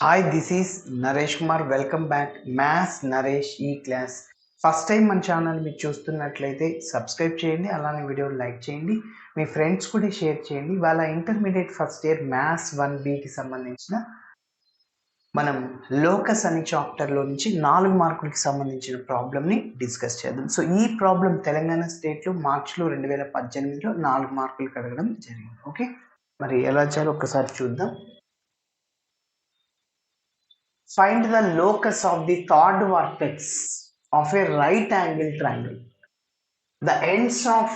Hi, this is Naresh Kumar. Welcome back maths Naresh ఈ class. First time మన channel మీరు చూస్తున్నట్లయితే సబ్స్క్రైబ్ చేయండి, అలానే వీడియోని లైక్ చేయండి, మీ ఫ్రెండ్స్ కూడా షేర్ చేయండి. వాళ్ళ ఇంటర్మీడియట్ ఫస్ట్ ఇయర్ మ్యాథ్స్ 1Bకి సంబంధించిన మనం లోకస్ అనే చాప్టర్లో నుంచి 4 మార్కులకి సంబంధించిన ప్రాబ్లమ్ని డిస్కస్ చేద్దాం. సో ఈ ప్రాబ్లం తెలంగాణ స్టేట్లో మార్చిలో 2018లో 4 మార్కులకు అడగడం జరిగింది. ఓకే, మరి ఎలా చేయాలో ఒక్కసారి చూద్దాం. Find the locus of the third vertex of a right angle triangle, the ends of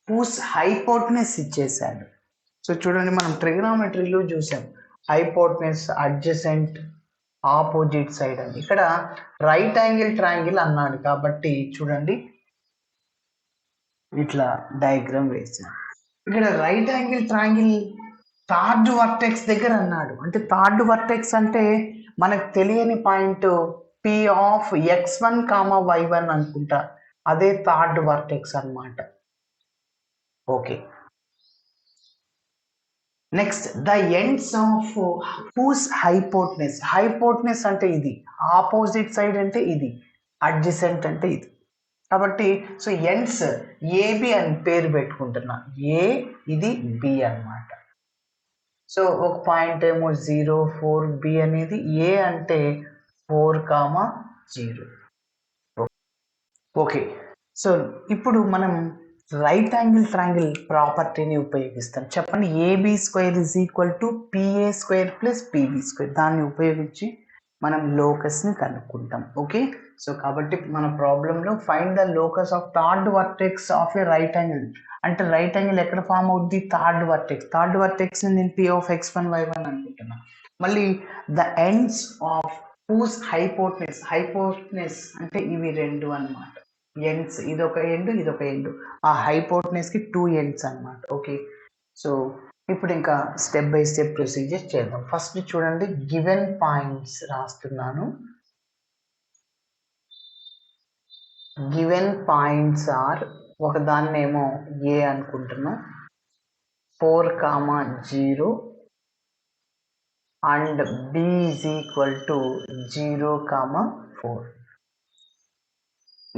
whose hypotenuse ఇచ్చేసాడు. సో చూడండి, మనం ట్రిగనామెట్రీలో చూసాం హైపోటెనస్, అడ్జసెంట్, ఆపోజిట్ సైడ్ అని. ఇక్కడ రైట్ యాంగిల్ ట్రయాంగిల్ అన్నాడు కాబట్టి చూడండి ఇట్లా డయాగ్రామ్ వేసాను. ఇక్కడ right angle triangle third vertex దగ్గర అన్నాడు. అంటే థర్డ్ వర్టెక్స్ అంటే మనకు తెలియని point P of x1, y1 అనుకుంటా, అదే థర్డ్ వర్టెక్స్ అన్నమాట. Okay, next the ends of whose hypotenuse. Hypotenuse అంటే ఇది, ఆపోజిట్ సైడ్ అంటే ఇది, అడ్జసెంట్ అంటే ఇది. కాబట్టి సో ఎండ్స్ ఏబి అని పేరు పెట్టుకుంటున్నా. ఏ ఇది బి అన్నమాట. సో ఒక పాయింట్ ఏమో 0, 4, బి అనేది ఏ అంటే 4,0. ఓకే, సో ఇప్పుడు మనం రైట్ యాంగిల్ ట్రయాంగిల్ ప్రాపర్టీని ఉపయోగిస్తాం. చెప్పండి, AB square is equal to PA square plus PB square. దాన్ని ఉపయోగించి మనం లోకస్ని కనుక్కుంటాం. ఓకే, సో కాబట్టి మన ప్రాబ్లంలో find the locus of third vertex of a right angle. అంటే రైట్ యాంగిల్ ఎక్కడ ఫామ్ అవుద్ది? Third vertex. థర్డ్ వర్టెక్స్ నేను పి ఆఫ్ x1, y1 అనుకుంటున్నా. మళ్ళీ the ends of whose hypotenuse. Hypotenuse అంటే ఇవి రెండు అన్నమాట. ఎండ్స్, ఇదొక ఎండ్, ఇదొక ఎండ్. ఆ హైపోటెనస్కి 2 ఎండ్స్ అన్నమాట. ఓకే, సో ఇప్పుడు ఇంకా స్టెప్ బై స్టెప్ ప్రొసీజర్ చేద్దాం. ఫస్ట్ చూడండి, గివెన్ పాయింట్స్ రాస్తున్నాను. గివెన్ పాయింట్స్ ఆర్, ఒక దాన్ని ఏమో ఏ అనుకుంటున్నాం, 4,0 and B is equal to 0,4.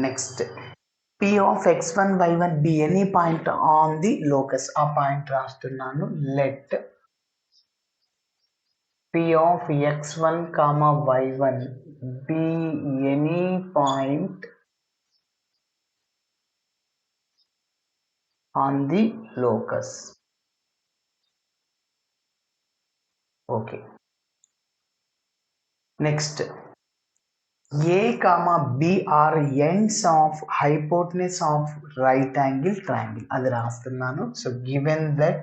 Next P of x1, y1, B any point on the locus. ఆ పాయింట్ రాస్తున్నాను. Let P of x1, y1 B any point on the locus. Okay, next a comma b are ends of hypotenuse of right angle triangle. అది రాస్తున్నాను. So given that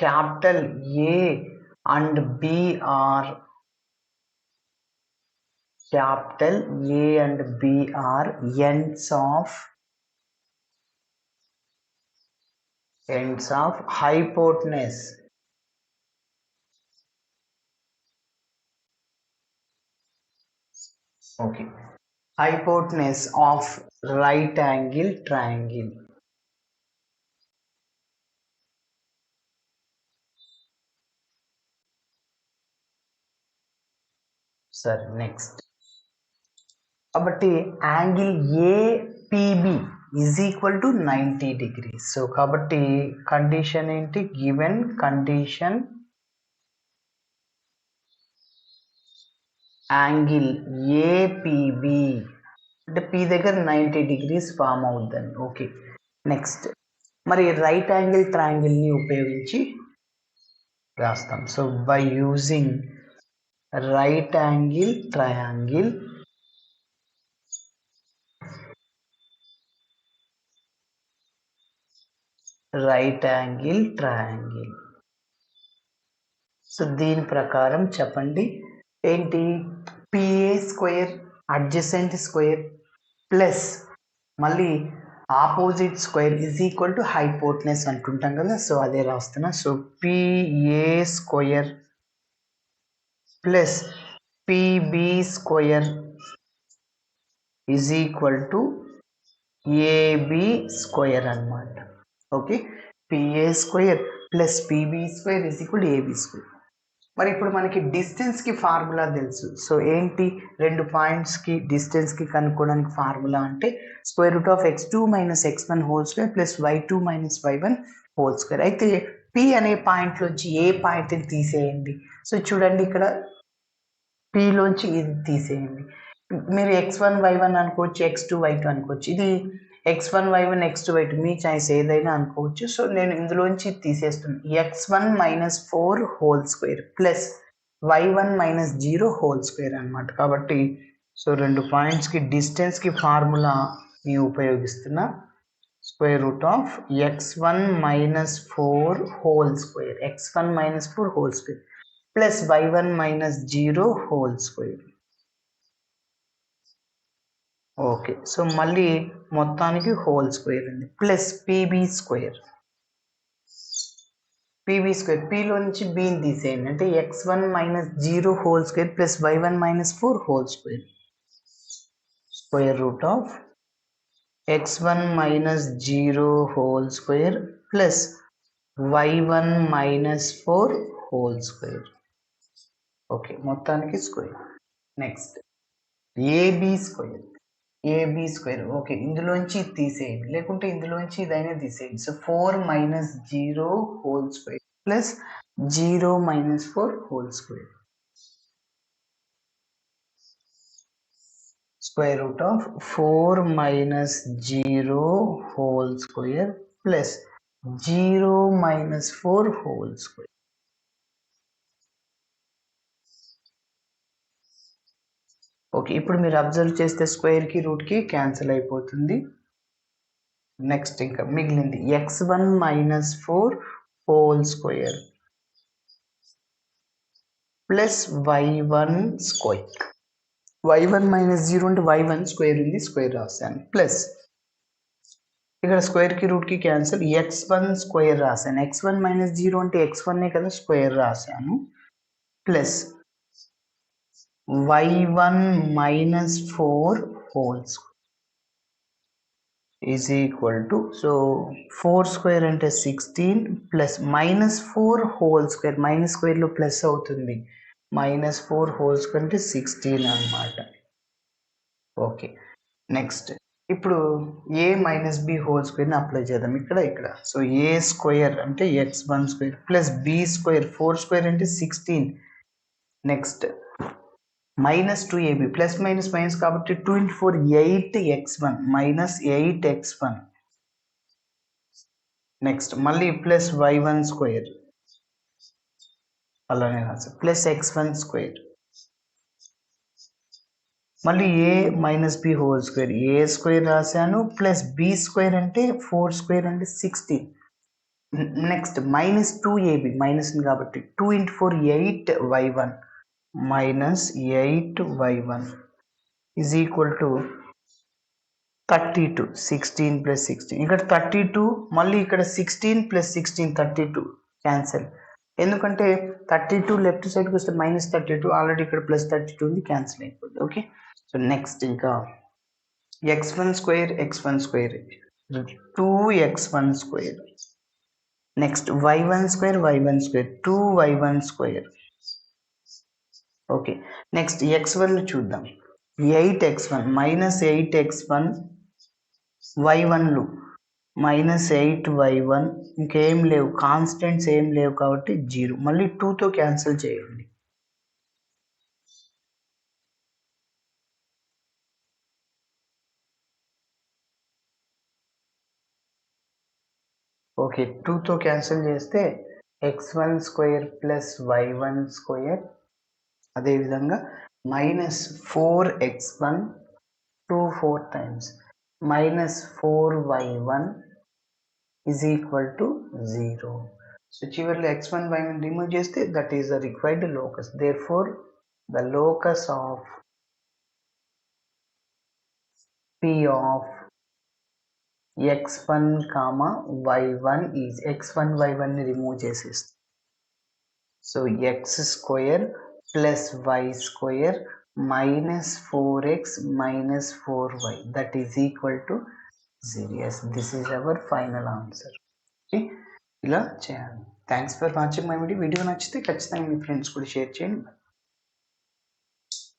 capital A and B are ends of hypotenuse. Okay, hypotenuse of right angle triangle. సరే, next కాబట్టి angle APB is equal to 90 degrees. So కాబట్టి condition ఏంటి? Given condition angle APB అంటే P దగ్గర 90 degrees form అవుద్దని. Okay, next మరి right angle ట్రయాంగిల్ని ఉపయోగించి రాస్తాం. So by using right angle triangle, so దీని ప్రకారం చెప్పండి ఏంటి? PA square adjacent square plus మళ్ళీ opposite square is equal to hypotenuse అంటుంటాం కదా. సో అదే రాస్తున్నా. So PA square plus PB square is equal to AB square అన్నమాట. Okay, PA square plus PB square is equal to AB square. మరి ఇప్పుడు మనకి డిస్టెన్స్కి formula తెలుసు. సో ఏంటి, రెండు పాయింట్స్కి డిస్టెన్స్కి కనుక్కోవడానికి ఫార్ములా అంటే square root of x2 minus x1 whole square plus y2 minus y1 whole square. అయితే పి అనే పాయింట్లోంచి ఏ పాయింట్ని తీసేయండి. సో చూడండి, ఇక్కడ పిలోంచి ఇది తీసేయండి. మీరు x1 y1 అనుకోవచ్చు, x2 y2 అనుకోవచ్చు. ఇది x1 y1 x2 y2 మీ చాయిస్ ఏదైనా అనుకోవచ్చు. సో నేను ఇందులోంచి తీసేస్తున్నాను. x1 minus 4 whole square plus y1 minus 0 whole square అనమాట. కాబట్టి సో రెండు పాయింట్స్కి డిస్టెన్స్కి ఫార్ములా నేను ఉపయోగిస్తున్నా. Square root of x1 minus 4 whole square, x1 minus 4 whole square plus y1 minus 0 whole square. Okay, so మళ్ళీ మొత్తానికి హోల్ స్క్వేర్ ఉంది plus PB square. PB square పీలో నుంచి బీని తీసేయండి, అంటే x1 minus 0 whole square plus y1 minus 4 whole square. Square root of x1 minus 0 whole square plus y1 minus 4 whole square. Okay, మొత్తానికి square. Next AB square. AB square okay, ఇందులోంచి తీసేయండి, లేకుంటే ఇందులోంచి ఇదైనా తీసేయండి. So 4 minus 0 whole square plus 0 minus 4 whole square. Square root of 4 minus 0 whole square plus 0 minus 4 whole square. Okay, ఇప్పుడు మీరు observe చేస్తే స్క్వేర్కి రూట్కి క్యాన్సిల్ అయిపోతుంది. నెక్స్ట్ ఇంకా మిగిలింది x1 minus 4 whole square plus y1 square. y1 minus 0 అంటే y1 square ఉంది, square రాశాను, plus ఇక్కడ స్క్వేర్కి రూట్కి క్యాన్సిల్, x1 స్క్వేర్ రాశాను. x1 మైనస్ 0 అంటే x1 కదా, స్క్వేర్ రాశాను, plus y1 minus 4 whole square is equal to, so 4 square అంటే 16 plus minus 4 whole square, minus square లో ప్లస్ అవుతుంది, minus 4 whole square అంటే 16 అన్నమాట. ఓకే, నెక్స్ట్ ఇప్పుడు a మైనస్ బి హోల్ స్క్వేర్ని అప్లై చేద్దాం ఇక్కడ. సో ఏ స్క్వేర్ అంటే x1 square plus B square, 4 square అంటే 16. Next minus 2ab plus minus minus కాబట్టి 2 into 4 8x1 minus 8x1. Next మళ్ళీ ప్లస్ y1 స్క్వేర్, అలానే రాసి ప్లస్ x1 స్క్వేర్, మళ్ళీ A minus B whole square, A square రాశాను plus B square అంటే 4 square అంటే 16. Next minus 2ab minus కాబట్టి 2 into 4 8y1 minus 8y1 is equal to 32. 16 plus 16 ఇక్కడ 32, మళ్ళీ ఇక్కడ 16 plus 16 32 క్యాన్సిల్, ఎందుకంటే 32 లెఫ్ట్ సైడ్కి వస్తే మైనస్ 32, ఆల్రెడీ ఇక్కడ ప్లస్ 32 ఉంది, క్యాన్సిల్ అయిపోతుంది. ఓకే, సో నెక్స్ట్ ఇంకా x1 square 2x1 square, next y1 square 2y1 square. Okay, next x1 చూద్దాం, 8x1 minus 8x1 y1లు minus 8y1, ఇంకేం లేవు, కాన్స్టెంట్స్ ఏం లేవు కాబట్టి 0, మళ్ళీ 2తో క్యాన్సిల్ చేయండి. ఓకే, 2తో క్యాన్సిల్ చేస్తే x1 square plus y1 square, అదేవిధంగా minus 4x1 4 times minus 4y1 is equal to 0. So చివరిలో x1 y1 రిమూవ్ చేస్తే that is the required locus. Therefore the locus of p of x1 comma y1 is, x1 y1 ని remove చేసేస్తే so x square plus y square minus 4x minus 4y, that is equal to 0. Yes, this is our final answer. ఇలా చేయాలి. Thanks for watching my video. Video నచ్చితే ఖచ్చితంగా మీ friends కూడా share చేయండి.